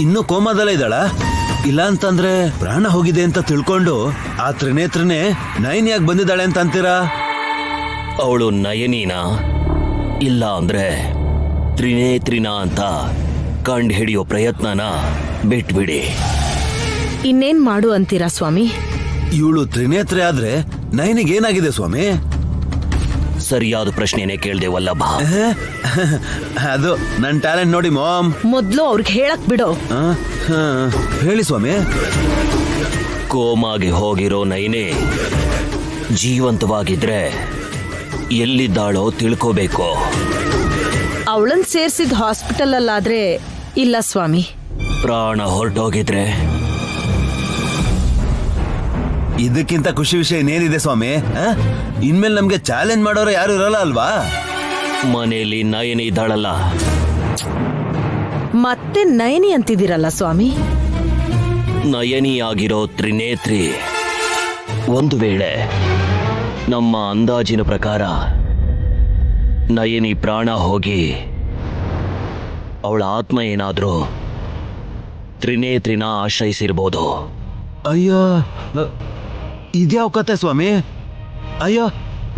ಇನ್ನೂ ಕೋಮಾದಲ್ಲೇ ಇದ್ದಾಳ? ಇಲ್ಲ ಅಂತಂದ್ರೆ ಪ್ರಾಣ ಹೋಗಿದೆ ಅಂತ ತಿಳ್ಕೊಂಡು ಆ ತ್ರಿನೇತ್ರನೇ ನಯನಿ ಯಾಕೆ ಬಂದಿದ್ದಾಳೆ ಅಂತ ಅಂತೀರಾ? ಅವಳು ನಯನಿನ ಇಲ್ಲ ಅಂದ್ರೆ ತ್ರಿನೇತ್ರಿನ ಅಂತ ಕಂಡು ಹಿಡಿಯೋ ಪ್ರಯತ್ನನ ಬಿಟ್ಬಿಡಿ. ಇನ್ನೇನ್ ಮಾಡು ಅಂತೀರಾ ಸ್ವಾಮಿ? ಇವಳು ತ್ರಿನೇತ್ರೆ ಆದ್ರೆ ನಯನಿಗೆ ಏನಾಗಿದೆ ಸ್ವಾಮಿ? ಸರಿಯಾದ ಪ್ರಶ್ನೆನೇ ಕೇಳ್ದೆ ವಲ್ಲಭ. ಅದು ನನ್ ಟ್ಯಾಲೆಂಟ್ ನೋಡಿ ಮಾಮ್. ಮೊದ್ಲು ಅವ್ರಿಗೆ ಹೇಳಕ್ ಬಿಡೋ. ಹೇಳಿ ಸ್ವಾಮಿ. ಕೋಮಾಗೆ ಹೋಗಿರೋ ನಯನಿ ಜೀವಂತವಾಗಿದ್ರೆ ಎಲ್ಲಿದ್ದಾಳೋ ತಿಳ್ಕೋಬೇಕು. ಅವಳನ್ ಸೇರ್ಸಿದ್ ಹಾಸ್ಪಿಟಲ್ ಅಲ್ಲಾದ್ರೆ ಇಲ್ಲ ಸ್ವಾಮಿ. ಪ್ರಾಣ ಹೊರಟೋಗಿದ್ರೆ ಇದಕ್ಕಿಂತ ಖುಷಿ ವಿಷಯ ಏನೇನಿದೆ ಸ್ವಾಮಿ? ಇನ್ಮೇಲೆ ನಮ್ಗೆ ಚಾಲೆಂಜ್ ಮಾಡೋರು ಯಾರು ಇರಲ್ಲ ಅಲ್ವಾ? ಮನೆಯಲ್ಲಿ ನಯನಿ ಇದ್ದಾಳಲ್ಲ. ಮತ್ತೆ ನಯನಿ ಅಂತಿದ್ದೀರಲ್ಲ ಸ್ವಾಮಿ. ನಯನಿ ಆಗಿರೋ ತ್ರಿನೇತ್ರಿ ಒಂದು ವೇಳೆ ನಮ್ಮ ಅಂದಾಜಿನ ಪ್ರಕಾರ ನಯನಿ ಪ್ರಾಣ ಹೋಗಿ ಅವಳ ಆತ್ಮ ಏನಾದ್ರೂ ತ್ರಿನೇತ್ರಿನ ಆಶ್ರಯಿಸಿರ್ಬೋದು. ಅಯ್ಯೋ, ಇದ್ಯಾವ ಕತೆ ಸ್ವಾಮಿ? ಅಯ್ಯೋ,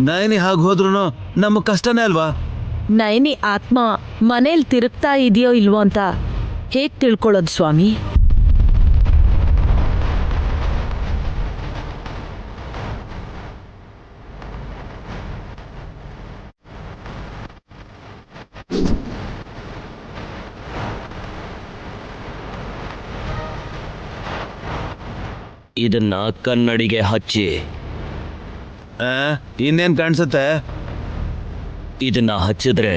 ನಯನಿ ಹಾಗೆ ಹೋದ್ರು ನಮಗ್ ಕಷ್ಟನೇ ಅಲ್ವಾ? ನಯನಿ ಆತ್ಮ ಮನೇಲಿ ತಿರುಗ್ತಾ ಇದೆಯೋ ಇಲ್ವೋ ಅಂತ ಹೇಗ್ ತಿಳ್ಕೊಳ್ಳೋದು ಸ್ವಾಮಿ? ಇದನ್ನ ಕನ್ನಡಿಗೆ ಹಚ್ಚಿ. ಇನ್ನೇನ್ ಕಾಣಿಸುತ್ತೆ? ಇದನ್ನ ಹಚ್ಚಿದ್ರೆ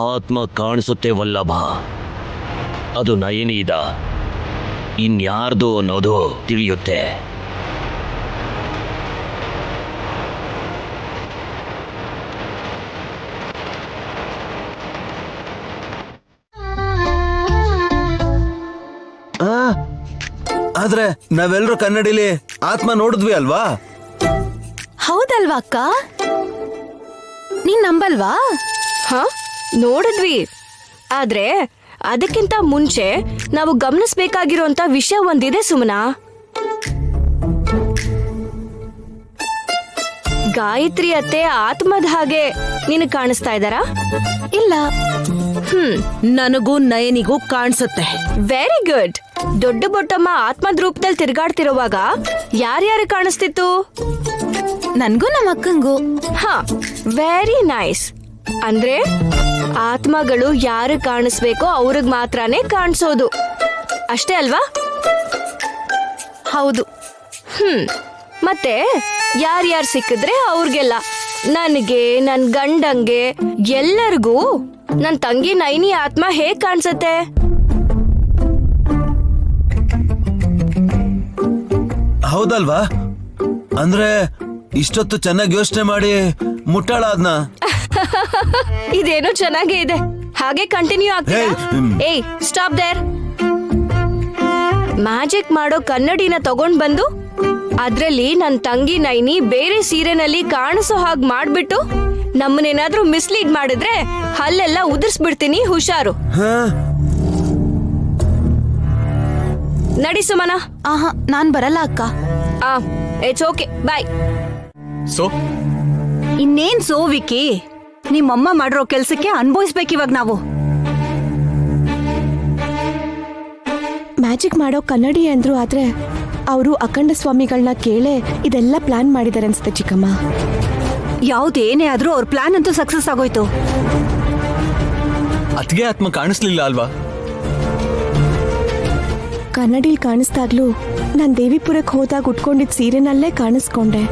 ಆತ್ಮ ಕಾಣಿಸುತ್ತೆ ವಲ್ಲಭ. ಅದು ನಯನಿದ ಇನ್ಯಾರ್ದು ಅನ್ನೋದು ತಿಳಿಯುತ್ತೆ. ಆದ್ರೆ ನಾವೆಲ್ಲರೂ ಕನ್ನಡಿಲಿ ಆತ್ಮ ನೋಡಿದ್ವಿ ಅಲ್ವಾ? ಹೌದಲ್ವಾ ಅಕ್ಕ? ನೀನ್ ನಂಬಲ್ವಾ? ನೋಡಿದ್ವಿ. ಆದ್ರೆ ಅದಕ್ಕಿಂತ ಮುಂಚೆ ನಾವು ಗಮನಿಸಬೇಕಾಗಿರುವಂತ ವಿಷಯ ಒಂದಿದೆ ಸುಮನಾ. ಗಾಯತ್ರಿ ಅತ್ತೆ ಆತ್ಮದ ಹಾಗೆ ನಿನಗೆ ಕಾಣಿಸ್ತಾ ಇದ್ದಾರಾ? ಇಲ್ಲ. ನನಗೂ ನಯನಿಗೂ ಕಾಣಿಸುತ್ತೆ. Very good. ದೊಡ್ಡ ಬೊಟ್ಟಮ್ಮ ಆತ್ಮದ ರೂಪದಲ್ಲಿ ತಿರುಗಾಡ್ತಿರುವಾಗ ಯಾರ್ಯಾರು ಕಾಣಿಸ್ತಿತ್ತು? ನನ್ಗೂ ನಮ್ಮ ಅಕ್ಕಂಗೂ. Very nice. ಅಂದ್ರೆ ಆತ್ಮಗಳು ಯಾರು ಕಾಣಿಸ್ಬೇಕೋ ಅವ್ರಿಗೆ ಮಾತ್ರನೇ ಕಾಣಿಸೋದು, ಅಷ್ಟೇ ಅಲ್ವಾ? ಹೌದು. ಮತ್ತೆ ಯಾರ್ಯಾರು ಸಿಕ್ಕಿದ್ರೆ ಅವ್ರಿಗೆಲ್ಲ, ನನಗೆ, ನನ್ ಗಂಡಂಗೆ, ಎಲ್ಲರಿಗೂ ನನ್ ತಂಗಿ ನೈನಿ ಆತ್ಮ ಹೇಗ್ ಕಾಣಿಸತ್ತೆ? ಹೌದಲ್ವಾ? ಅಂದ್ರೆ ಇಷ್ಟೊತ್ತು ಚೆನ್ನಾಗಿ ಯೋಚನೆ ಮಾಡಿ ಮುಟ್ಟಾಳಾದ್ನ. ಇದೇನೋ ಚೆನ್ನಾಗೇ ಇದೆ, ಹಾಗೆ ಕಂಟಿನ್ಯೂ ಆಗ್ತೀರಾ? ಏಯ್, ಸ್ಟಾಪ್ ದೇರ್. ಮ್ಯಾಜಿಕ್ ಮಾಡೋ ಕನ್ನಡಿನ ತಗೊಂಡ್ ಬಂದು ಅದ್ರಲ್ಲಿ ನನ್ ತಂಗಿ ನೈನಿ ಬೇರೆ ಸೀರೆನಲ್ಲಿ ಕಾಣಿಸೋ ಹಾಗ್ ಮಾಡ್ಬಿಟ್ಟು ನಮ್ಮನ್ನೇನಾದ್ರೂ ಮಿಸ್ಲೀಡ್ ಮಾಡಿದ್ರೆ ಹಲ್ಲೆಲ್ಲ ಉದುರ್ಸ್ಬಿಡ್ತೀನಿ, ಹುಷಾರು. ನಡಿ ಸುಮನ. ನಾನ್ ಬರಲ್ಲ ಅಕ್ಕ. ಇಟ್ಸ್ ಓಕೆ, ಬಾಯ್. ಇನ್ನೇನ್ ಸೋವಿಕಿ, ನಿಮ್ಮಮ್ಮ ಮಾಡಿರೋ ಕೆಲ್ಸಕ್ಕೆ ಅನ್ಭವಿಸ್ಬೇಕಿವಾಗ ನಾವು. ಮ್ಯಾಜಿಕ್ ಮಾಡೋ ಕನ್ನಡಿ ಅಂದ್ರು, ಆದ್ರೆ ಅವರು ಅಖಂಡ ಸ್ವಾಮಿಗಳನ್ನ ಕೇಳೇ ಇದೆಲ್ಲ ಪ್ಲಾನ್ ಮಾಡಿದಾರೆ ಅನ್ಸುತ್ತೆ ಚಿಕ್ಕಮ್ಮ. ಯಾವ್ದೇನೇ ಆದ್ರೂ ಅವ್ರ ಪ್ಲಾನ್ ಅಂತೂ ಸಕ್ಸಸ್ ಆಗೋಯ್ತು. ಅತ್ಗೆ ಆತ್ಮ ಕಾಣಿಸ್ಲಿಲ್ಲ ಅಲ್ವಾ? ಕನ್ನಡಿಲ್ ಕಾಣಿಸ್ದಾಗ್ಲೂ ನಾನ್ ದೇವಿಪುರಕ್ಕೆ ಹೋದಾಗ ಉಟ್ಕೊಂಡಿದ್ ಸೀರೆನಲ್ಲೇ ಕಾಣಿಸ್ಕೊಂಡೆ.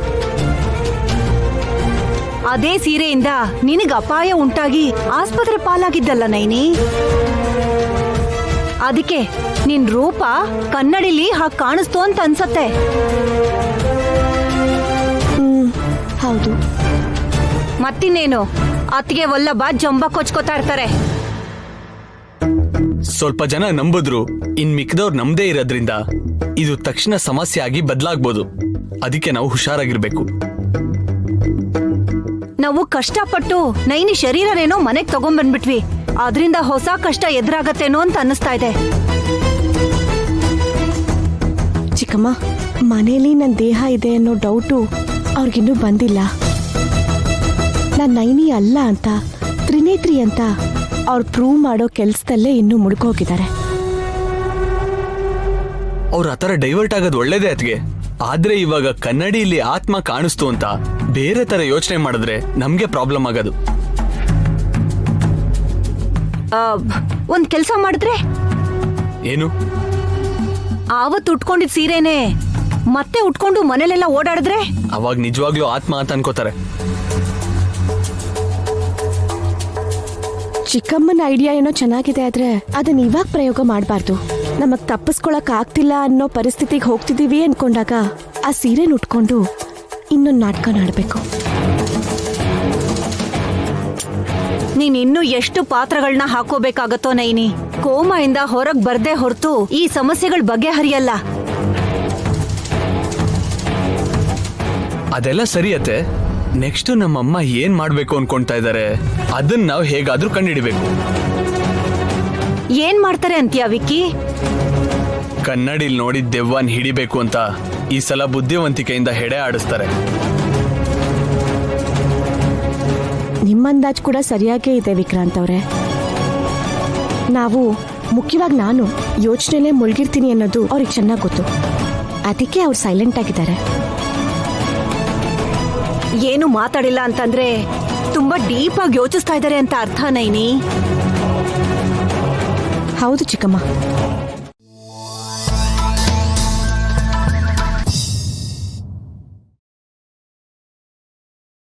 ಅದೇ ಸೀರೆಯಿಂದ ನಿನಗ್ ಅಪಾಯ ಉಂಟಾಗಿ ಆಸ್ಪತ್ರೆ ಪಾಲಾಗಿದ್ದಲ್ಲ ನೈನಿ. ಅದಕ್ಕೆ ನಿನ್ ರೂಪ ಕನ್ನಡಿಲಿ ಹಾಗೆ ಕಾಣಿಸ್ತು ಅಂತ ಅನ್ಸತ್ತೆ. ಹೌದು. ಮತ್ತಿನ್ನೇನು, ಅತ್ತಿಗೆ ವಲ್ಲಭ ಜಂಬ ಕೊಚ್ಕೋತಾ ಇರ್ತಾರೆ. ಸ್ವಲ್ಪ ಜನ ನಂಬಿದ್ರು, ಇನ್ ಮಿಕ್ದವ್ರು ನಮ್ದೇ ಇರೋದ್ರಿಂದ ಇದು ತಕ್ಷಣ ಸಮಸ್ಯೆ ಆಗಿ ಬದಲಾಗ್ಬೋದು. ಅದಕ್ಕೆ ನಾವು ಹುಷಾರಾಗಿರ್ಬೇಕು. ನಾವು ಕಷ್ಟಪಟ್ಟು ನೈನಿ ಶರೀರನೇನೋ ಮನೆಗ್ ತಗೊಂಡ್ಬಂದ್ಬಿಟ್ವಿ. ಅದ್ರಿಂದ ಹೊಸ ಕಷ್ಟ ಎದುರಾಗತ್ತೇನೋ ಅಂತ ಅನ್ನಿಸ್ತಾ ಇದೆ. ಚಿಕ್ಕಮ್ಮ, ಮನೇಲಿ ನನ್ನ ದೇಹ ಇದೆ ಅನ್ನೋ ಡೌಟು ಅವ್ರಿಗಿನ್ನೂ ಬಂದಿಲ್ಲ. ನಾನು ನೈನಿ ಅಲ್ಲ ಅಂತ, ತ್ರಿನೇತ್ರಿ ಅಂತ ಅವ್ರು ಪ್ರೂವ್ ಮಾಡೋ ಕೆಲ್ಸದಲ್ಲೇ ಇನ್ನೂ ಮುಡ್ಕೋಗಿದ್ದಾರೆ. ಅವ್ರ ಆ ಥರ ಡೈವರ್ಟ್ ಆಗೋದು ಒಳ್ಳೇದೇ ಅತ್ಗೆ. ಆದ್ರೆ ಇವಾಗ ಕನ್ನಡಿಯಲ್ಲಿ ಆತ್ಮ ಕಾಣಿಸ್ತು ಅಂತ ಬೇರೆ ತರ ಯೋಚನೆ ಮಾಡಿದ್ರೆ ನಮ್ಗೆ ಪ್ರಾಬ್ಲಮ್ ಆಗೋದು. ಒಂದ್ ಕೆಲ್ಸ ಮಾಡಿದ್ರೆ, ಏನು? ಆವತ್ತು ಉಟ್ಕೊಂಡಿದ್ ಸೀರೆನೆ ಮತ್ತೆ ಉಟ್ಕೊಂಡು ಮನೇಲೆಲ್ಲ ಓಡಾಡಿದ್ರೆ ಅವಾಗ ನಿಜವಾಗ್ಲೂ ಆತ್ಮ ಅಂತ ಅನ್ಕೋತಾರೆ. ಚಿಕ್ಕಮ್ಮನ ಐಡಿಯಾ ಏನೋ ಚೆನ್ನಾಗಿದೆ, ಆದ್ರೆ ಅದನ್ನ ಇವಾಗ ಪ್ರಯೋಗ ಮಾಡಬಾರ್ದು. ನಮಗ್ ತಪ್ಪಿಸ್ಕೊಳಕ್ ಆಗ್ತಿಲ್ಲ ಅನ್ನೋ ಪರಿಸ್ಥಿತಿಗೆ ಹೋಗ್ತಿದೀವಿ ಅನ್ಕೊಂಡಾಗ ಆ ಸೀರೆನ ಉಟ್ಕೊಂಡು ಇನ್ನೊಂದು ನಾಟಕ ಆಡ್ಬೇಕು. ನೀನ್ ಇನ್ನು ಎಷ್ಟು ಪಾತ್ರಗಳನ್ನ ಹಾಕೋಬೇಕಾಗತ್ತೋ ನೈನಿ. ಕೋಮಾಯಿಂದ ಹೊರಗ್ ಬರ್ದೇ ಹೊರತು ಈ ಸಮಸ್ಯೆಗಳ ಬಗೆಹರಿಯಲ್ಲ. ಅದೆಲ್ಲ ಸರಿಯತ್ತೆ. ನೆಕ್ಸ್ಟ್ ನಮ್ಮಮ್ಮ ಏನ್ ಮಾಡ್ಬೇಕು ಅನ್ಕೊಂತಾ ಇದಾರೆ ಅದನ್ನ ನಾವು ಹೇಗಾದ್ರೂ ಕಂಡುಹಿಡಿಬೇಕು. ಏನ್ ಮಾಡ್ತಾರೆ ಅಂತೀಯ ವಿಕ್ಕಿ? ಕನ್ನಡಿಲ್ ನೋಡಿದ ದೆವ್ವನ್ ಹಿಡಿಬೇಕು ಅಂತ ಈ ಸಲ ಬುದ್ಧಿವಂತಿಕೆಯಿಂದ ಹೆಡೆ ಆಡಿಸ್ತಾರೆ. ನಿಮ್ಮ ಅಂದಾಜ್ ಕೂಡ ಸರಿಯಾಗೇ ಇದೆ ವಿಕ್ರಾಂತ್ ಅವರೇ. ಮುಖ್ಯವಾಗಿ ನಾನು ಯೋಚನೆಲೇ ಮುಳುಗಿರ್ತೀನಿ ಅನ್ನೋದು ಅವ್ರಿಗೆ ಚೆನ್ನಾಗಿ ಗೊತ್ತು. ಅದಕ್ಕೆ ಅವ್ರು ಸೈಲೆಂಟ್ ಆಗಿದ್ದಾರೆ. ಏನು ಮಾತಾಡಿಲ್ಲ ಅಂತಂದ್ರೆ ತುಂಬಾ ಡೀಪ್ ಆಗಿ ಯೋಚಿಸ್ತಾ ಇದ್ದಾರೆ ಅಂತ ಅರ್ಥ ನೈನಿ. ಹೌದು ಚಿಕ್ಕಮ್ಮ.